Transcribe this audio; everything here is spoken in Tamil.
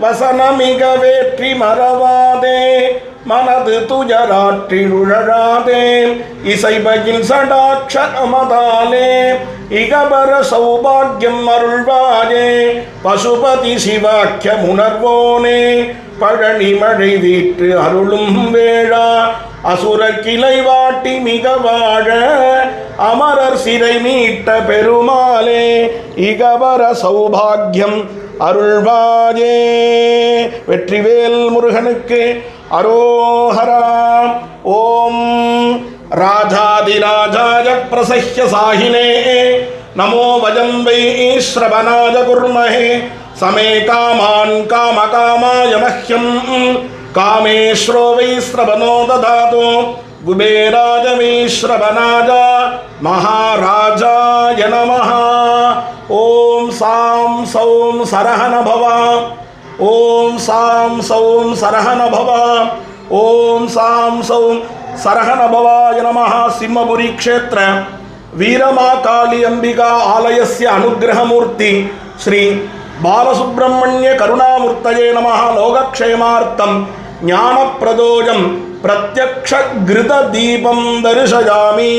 வசனமிக வேற்றி மறவாதே மனது துயராற்றிழுழாதே இசைபகில் சடாட்சரமதாலே இகபர சௌபாகியம் அருள்வாயே பசுபதி சிவாக்கியம் உணர்வோனே பழனி மழை வீற்று அருளும் வேளா அசுர கிளை வாட்டி மிக வாழ அமரர் சிறை மீட்ட பெருமாளே இகபர சௌபாகியம் அருள்வாயே. வெற்றிவேல் முருகனுக்கு அரோஹரா. ஓம் ராஜாதிராஜாய பிரசஹ்ய சாஹினே நமோ வஜம் வை ஸ்ரவணாய குர்மஹே சமே காமான் காமகாமாய மஹ்யம் காமேஸ்வரோ வை ஸ்ரவணோ ததாது குபேராஜ வை ஸ்ரவணாய மகாராஜாய நமः. ஓம் சாம் சௌம் சரஹண பவ. ஓம் சாம் சௌம் சரஹண பவ. ஓம் சாம் சௌம் சரஹண பவாய நமः. சிம்மபுரி க்ஷேத்ர வீரமாகாளி அம்பிகா ஆலயஸ்ய அனுகிரகமூர்த்தி ஸ்ரீ பாலசுப்ரமணிய கருணாமூர்த்தயே நமः. லோகக்ஷேமார்த்தம் ஞானப்பிரதோயம் பிரத்யக்ஷ கிருத தீபம் தரிசயாமி.